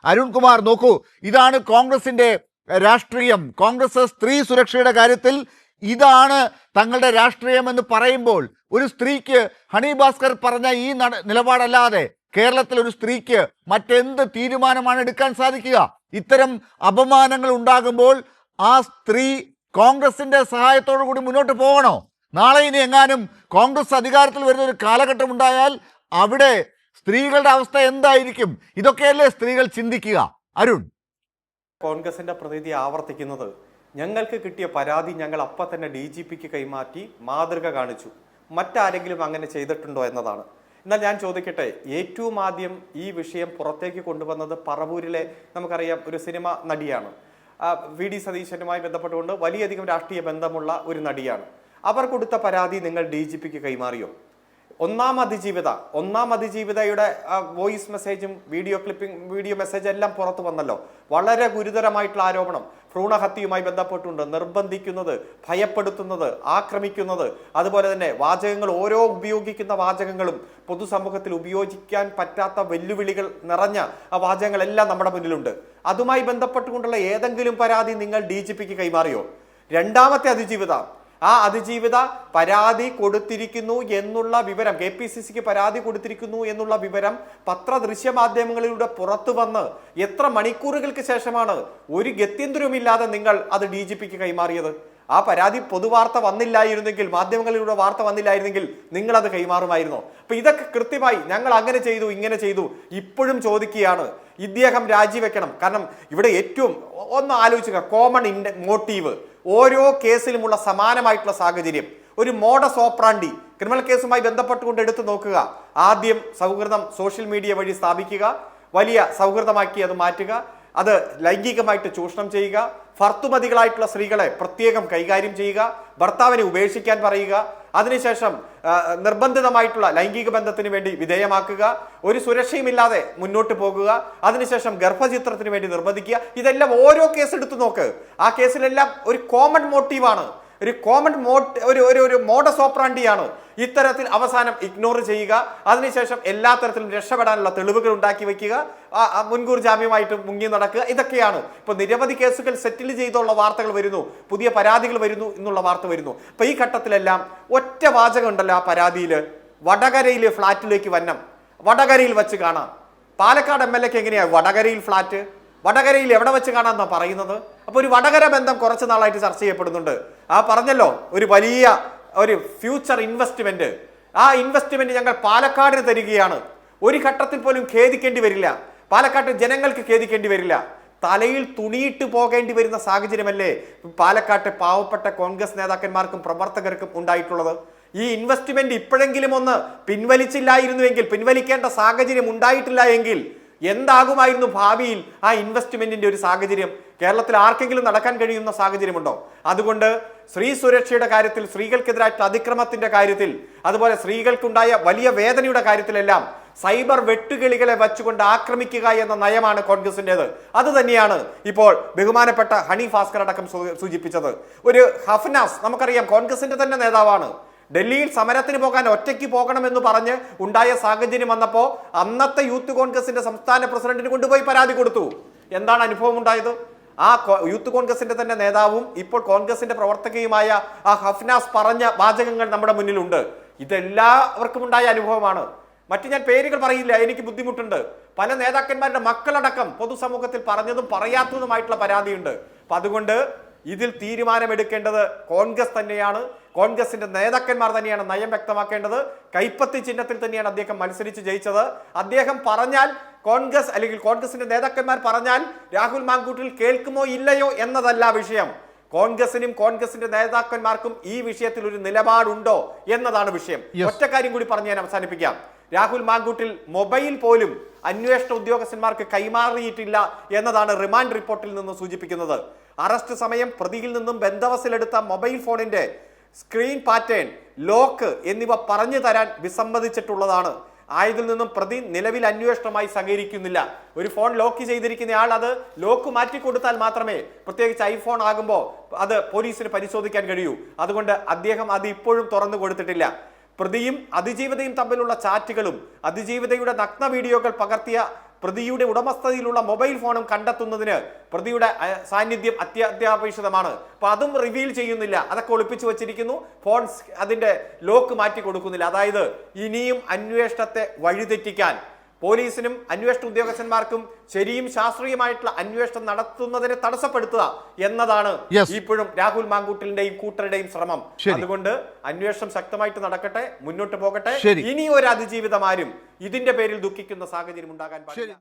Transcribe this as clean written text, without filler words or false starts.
അരുൺകുമാർ നോക്കൂ, ഇതാണ് കോൺഗ്രസിന്റെ രാഷ്ട്രീയം. കോൺഗ്രസ് സ്ത്രീ സുരക്ഷയുടെ കാര്യത്തിൽ ഇതാണ് തങ്ങളുടെ രാഷ്ട്രീയം എന്ന് പറയുമ്പോൾ ഒരു സ്ത്രീക്ക് ഹണി ഭാസ്കർ പറഞ്ഞ ഈ നിലപാടല്ലാതെ കേരളത്തിൽ ഒരു സ്ത്രീക്ക് മറ്റെന്ത് തീരുമാനമാണ് എടുക്കാൻ സാധിക്കുക? ഇത്തരം അപമാനങ്ങൾ ഉണ്ടാകുമ്പോൾ ആ സ്ത്രീ കോൺഗ്രസിന്റെ സഹായത്തോടു കൂടി മുന്നോട്ട് പോകണോ? നാളെ ഇനി എങ്ങാനും കോൺഗ്രസ് അധികാരത്തിൽ വരുന്ന ഒരു കാലഘട്ടം ഉണ്ടായാൽ അവിടെ സ്ത്രീകളുടെ അവസ്ഥ എന്തായിരിക്കും? ഇതൊക്കെയല്ലേ സ്ത്രീകൾ ചിന്തിക്കുക. അരുൺ, കോൺഗ്രസിന്റെ പ്രതിനിധി ആവർത്തിക്കുന്നത് ഞങ്ങൾക്ക് കിട്ടിയ പരാതി ഞങ്ങൾ അപ്പം തന്നെ DGPക്ക് കൈമാറ്റി മാതൃക കാണിച്ചു, മറ്റാരെങ്കിലും അങ്ങനെ ചെയ്തിട്ടുണ്ടോ എന്നതാണ്. എന്നാൽ ഞാൻ ചോദിക്കട്ടെ, ഏറ്റവും ആദ്യം ഈ വിഷയം പുറത്തേക്ക് കൊണ്ടുവന്നത് പറവൂരിലെ നമുക്കറിയാം ഒരു സിനിമ നടിയാണ്. VD സതീശനുമായി ബന്ധപ്പെട്ടുകൊണ്ട് വലിയധികം രാഷ്ട്രീയ ബന്ധമുള്ള ഒരു നടിയാണ്. അവർ കൊടുത്ത പരാതി നിങ്ങൾ DGPക്ക് കൈമാറിയോ? ഒന്നാം അതിജീവിതയുടെ വോയിസ് മെസ്സേജും വീഡിയോ മെസ്സേജ് എല്ലാം പുറത്തു വന്നല്ലോ. വളരെ ഗുരുതരമായിട്ടുള്ള ആരോപണം ഭ്രൂണഹത്യയുമായി ബന്ധപ്പെട്ടുണ്ട്. നിർബന്ധിക്കുന്നത്, ഭയപ്പെടുത്തുന്നത്, ആക്രമിക്കുന്നത്, അതുപോലെ തന്നെ വാചകങ്ങൾ, ഓരോ ഉപയോഗിക്കുന്ന വാചകങ്ങളും പൊതുസമൂഹത്തിൽ ഉപയോഗിക്കാൻ പറ്റാത്ത വെല്ലുവിളികൾ നിറഞ്ഞ ആ വാചകങ്ങളെല്ലാം നമ്മുടെ മുന്നിലുണ്ട്. അതുമായി ബന്ധപ്പെട്ടുകൊണ്ടുള്ള ഏതെങ്കിലും പരാതി നിങ്ങൾ DGPക്ക് കൈമാറിയോ? രണ്ടാമത്തെ ആ അതിജീവിത പരാതി കൊടുത്തിരിക്കുന്നു എന്നുള്ള വിവരം, KPCCക്ക് പരാതി കൊടുത്തിരിക്കുന്നു എന്നുള്ള വിവരം ദൃശ്യമാധ്യമങ്ങളിലൂടെ പുറത്തു വന്ന് എത്ര മണിക്കൂറുകൾക്ക് ശേഷമാണ് ഒരു ഗത്യന്തരവുമില്ലാതെ നിങ്ങൾ അത് DGPക്ക് കൈമാറിയത്? ആ പരാതി പൊതുവാർത്ത വന്നില്ലായിരുന്നെങ്കിൽ, മാധ്യമങ്ങളിലൂടെ വാർത്ത വന്നില്ലായിരുന്നെങ്കിൽ നിങ്ങൾ അത് കൈമാറുമായിരുന്നോ? അപ്പൊ ഇതൊക്കെ കൃത്യമായി ഞങ്ങൾ അങ്ങനെ ചെയ്തു, ഇങ്ങനെ ചെയ്തു. ഇപ്പോഴും ചോദിക്കുകയാണ് ഇദ്ദേഹം രാജിവെക്കണം. കാരണം ഇവിടെ ഏറ്റവും ഒന്ന് ആലോചിക്കുക, കോമൺ മോട്ടീവ്, ഓരോ കേസിലുമുള്ള സമാനമായിട്ടുള്ള സാഹചര്യം, ഒരു മോഡസ് ഓപ്പറാണ്ടി ക്രിമിനൽ കേസുമായി ബന്ധപ്പെട്ടുകൊണ്ട് എടുത്തു നോക്കുക. ആദ്യം സൗഹൃദം സോഷ്യൽ മീഡിയ വഴി സ്ഥാപിക്കുക, വലിയ സൗഹൃദമാക്കി അത് മാറ്റുക, അത് ലൈംഗികമായിട്ട് ചൂഷണം ചെയ്യുക, ഭർത്തുമതികളായിട്ടുള്ള സ്ത്രീകളെ പ്രത്യേകം കൈകാര്യം ചെയ്യുക, ഭർത്താവിനെ ഉപേക്ഷിക്കാൻ പറയുക, അതിനുശേഷം നിർബന്ധിതമായിട്ടുള്ള ലൈംഗിക ബന്ധത്തിന് വേണ്ടി വിധേയമാക്കുക, ഒരു സുരക്ഷയുമില്ലാതെ മുന്നോട്ട് പോകുക, അതിനുശേഷം ഗർഭചിത്രത്തിന് വേണ്ടി നിർബന്ധിക്കുക. ഇതെല്ലാം ഓരോ കേസ് എടുത്തു നോക്ക്. ആ കേസിലെല്ലാം ഒരു കോമൺ മോട്ടീവാണ്, ഒരു മോഡസ് ഓപ്പറാണ്ടിയാണ്. ഇത്തരത്തിൽ അവസാനം ഇഗ്നോർ ചെയ്യുക, അതിനുശേഷം എല്ലാ തരത്തിലും രക്ഷപ്പെടാനുള്ള തെളിവുകൾ ഉണ്ടാക്കി വെക്കുക, മുൻകൂർ ജാമ്യമായിട്ട് മുങ്ങി നടക്കുക. ഇതൊക്കെയാണ് ഇപ്പൊ നിരവധി കേസുകൾ സെറ്റിൽ ചെയ്തുള്ള വാർത്തകൾ വരുന്നു, പുതിയ പരാതികൾ വരുന്നു എന്നുള്ള വാർത്ത വരുന്നു. അപ്പൊ ഈ ഘട്ടത്തിലെല്ലാം ഒറ്റ വാചകം ഉണ്ടല്ലോ ആ പരാതിയില്, വടകരയിലെ ഫ്ളാറ്റിലേക്ക് വന്നം, വടകരയിൽ വെച്ച് കാണാം. പാലക്കാട് MLAക്ക് എങ്ങനെയാ വടകരയിൽ ഫ്ളാറ്റ്? വടകരയിൽ എവിടെ വെച്ച് കാണാമെന്നാ പറയുന്നത്? അപ്പൊ ഒരു വടകര ബന്ധം കുറച്ച് നാളായിട്ട് ചർച്ച ചെയ്യപ്പെടുന്നുണ്ട്. പറഞ്ഞല്ലോ ഒരു വലിയ ഒരു ഫ്യൂച്ചർ ഇൻവെസ്റ്റ്മെന്റ്, ആ ഇൻവെസ്റ്റ്മെന്റ് ഞങ്ങൾ പാലക്കാടിന് തരികയാണ്. ഒരു ഘട്ടത്തിൽ പോലും ഖേദിക്കേണ്ടി വരില്ല, പാലക്കാട്ട് ജനങ്ങൾക്ക് ഖേദിക്കേണ്ടി വരില്ല. തലയിൽ തുണിയിട്ട് പോകേണ്ടി വരുന്ന സാഹചര്യമല്ലേ പാലക്കാട്ടെ പാവപ്പെട്ട കോൺഗ്രസ് നേതാക്കന്മാർക്കും പ്രവർത്തകർക്കും ഉണ്ടായിട്ടുള്ളത്? ഈ ഇൻവെസ്റ്റ്മെന്റ് ഇപ്പോഴെങ്കിലും ഒന്ന് പിൻവലിച്ചില്ലായിരുന്നുവെങ്കിൽ, പിൻവലിക്കേണ്ട സാഹചര്യം ഉണ്ടായിട്ടില്ല എങ്കിൽ എന്താകുമായിരുന്നു ഭാവിയിൽ ആ ഇൻവെസ്റ്റ്മെന്റിന്റെ ഒരു സാഹചര്യം? കേരളത്തിൽ ആർക്കെങ്കിലും നടക്കാൻ കഴിയുന്ന സാഹചര്യമുണ്ടോ? അതുകൊണ്ട് സ്ത്രീ സുരക്ഷയുടെ കാര്യത്തിൽ, സ്ത്രീകൾക്കെതിരായിട്ടുള്ള അതിക്രമത്തിന്റെ കാര്യത്തിൽ, അതുപോലെ സ്ത്രീകൾക്കുണ്ടായ വലിയ വേദനയുടെ കാര്യത്തിലെല്ലാം സൈബർ വെട്ടുകിളികളെ വച്ചുകൊണ്ട് ആക്രമിക്കുക എന്ന നയമാണ് കോൺഗ്രസിൻ്റെത്. അത് തന്നെയാണ് ഇപ്പോൾ ബഹുമാനപ്പെട്ട ഹണി ഭാസ്കർ അടക്കം സൂചിപ്പിച്ചത്. ഒരു ഹഫ്നാസ് നമുക്കറിയാം കോൺഗ്രസിന്റെ തന്നെ നേതാവാണ്. ഡൽഹിയിൽ സമരത്തിന് പോകാൻ ഒറ്റയ്ക്ക് പോകണമെന്ന് പറഞ്ഞ് ഉണ്ടായ സാഹചര്യം വന്നപ്പോൾ അന്നത്തെ യൂത്ത് കോൺഗ്രസിന്റെ സംസ്ഥാന പ്രസിഡന്റിന് കൊണ്ടുപോയി പരാതി കൊടുത്തു. എന്താണ് അനുഭവം ഉണ്ടായത്? ആ യൂത്ത് കോൺഗ്രസിന്റെ തന്നെ നേതാവും ഇപ്പോൾ കോൺഗ്രസിന്റെ പ്രവർത്തകയുമായ ആ ഹഫ്നാസ് പറഞ്ഞ വാചകങ്ങൾ നമ്മുടെ മുന്നിലുണ്ട്. ഇതെല്ലാവർക്കും ഉണ്ടായ അനുഭവമാണ്. ഞാൻ പേരുകൾ പറയില്ല, എനിക്ക് ബുദ്ധിമുട്ടുണ്ട്. പല നേതാക്കന്മാരുടെ മക്കളടക്കം പൊതുസമൂഹത്തിൽ പറഞ്ഞതും പറയാത്തതുമായിട്ടുള്ള പരാതിയുണ്ട്. അപ്പൊ അതുകൊണ്ട് ഇതിൽ തീരുമാനമെടുക്കേണ്ടത് കോൺഗ്രസ് തന്നെയാണ്, കോൺഗ്രസിന്റെ നേതാക്കന്മാർ തന്നെയാണ് നയം വ്യക്തമാക്കേണ്ടത്. കൈപ്പത്തി ചിഹ്നത്തിൽ തന്നെയാണ് അദ്ദേഹം മത്സരിച്ച് ജയിച്ചത്. അദ്ദേഹം പറഞ്ഞാൽ കോൺഗ്രസ് അല്ലെങ്കിൽ കോൺഗ്രസിന്റെ നേതാക്കന്മാർ പറഞ്ഞാൽ രാഹുൽ മാങ്കൂട്ടിൽ കേൾക്കുമോ ഇല്ലയോ എന്നതല്ല വിഷയം. കോൺഗ്രസിനും കോൺഗ്രസിന്റെ നേതാക്കന്മാർക്കും ഈ വിഷയത്തിൽ ഒരു നിലപാടുണ്ടോ എന്നതാണ് വിഷയം. ഒറ്റ കാര്യം കൂടി പറഞ്ഞ് ഞാൻ അവസാനിപ്പിക്കാം. രാഹുൽ മാങ്കൂട്ടിൽ മൊബൈൽ പോലും അന്വേഷണ ഉദ്യോഗസ്ഥന്മാർക്ക് കൈമാറിയിട്ടില്ല എന്നതാണ് റിമാൻഡ് റിപ്പോർട്ടിൽ നിന്ന് സൂചിപ്പിക്കുന്നത്. അറസ്റ്റ് സമയം പ്രതിയിൽ നിന്നും ബന്ധവസിലെടുത്ത മൊബൈൽ ഫോണിന്റെ സ്ക്രീൻ പാറ്റേൺ, ലോക്ക് എന്നിവ പറഞ്ഞു തരാൻ വിസമ്മതിച്ചിട്ടുള്ളതാണ്. ആയതിൽ നിന്നും പ്രതി നിലവിൽ അന്വേഷണമായി സഹകരിക്കുന്നില്ല. ഒരു ഫോൺ ലോക്ക് ചെയ്തിരിക്കുന്ന ആൾ അത് ലോക്ക് മാറ്റിക്കൊടുത്താൽ മാത്രമേ, പ്രത്യേകിച്ച് ഐഫോൺ ആകുമ്പോൾ അത് പോലീസിന് പരിശോധിക്കാൻ കഴിയൂ. അതുകൊണ്ട് അദ്ദേഹം അത് ഇപ്പോഴും തുറന്നു കൊടുത്തിട്ടില്ല. പ്രതിയും അതിജീവിതയും തമ്മിലുള്ള ചാറ്റുകളും അതിജീവിതയുടെ നഗ്ന വീഡിയോകൾ പകർത്തിയ പ്രതിയുടെ ഉടമസ്ഥതയിലുള്ള മൊബൈൽ ഫോണും കണ്ടെത്തുന്നതിന് പ്രതിയുടെ സാന്നിധ്യം അത്യാപേക്ഷിതമാണ്. അപ്പൊ അതും റിവീൽ ചെയ്യുന്നില്ല, അതൊക്കെ ഒളിപ്പിച്ചു വെച്ചിരിക്കുന്നു. ഫോൺ അതിന്റെ ലോക്ക് മാറ്റി കൊടുക്കുന്നില്ല. അതായത് ഇനിയും അന്വേഷണത്തെ വഴിതെറ്റിക്കാൻ പോലീസിനും അന്വേഷണ ഉദ്യോഗസ്ഥന്മാർക്കും ശരിയും ശാസ്ത്രീയമായിട്ടുള്ള അന്വേഷണം നടത്തുന്നതിനെ തടസ്സപ്പെടുത്തുക എന്നതാണ് ഇപ്പോഴും രാഹുൽ മാങ്കൂട്ടലിന്റെയും കൂട്ടരുടെയും ശ്രമം. അതുകൊണ്ട് അന്വേഷണം ശക്തമായിട്ട് നടക്കട്ടെ, മുന്നോട്ട് പോകട്ടെ. ഇനി ഒരു അതിജീവിതമാരും ഇതിന്റെ പേരിൽ ദുഃഖിക്കുന്ന സാഹചര്യം ഉണ്ടാകാൻ പാടില്ല.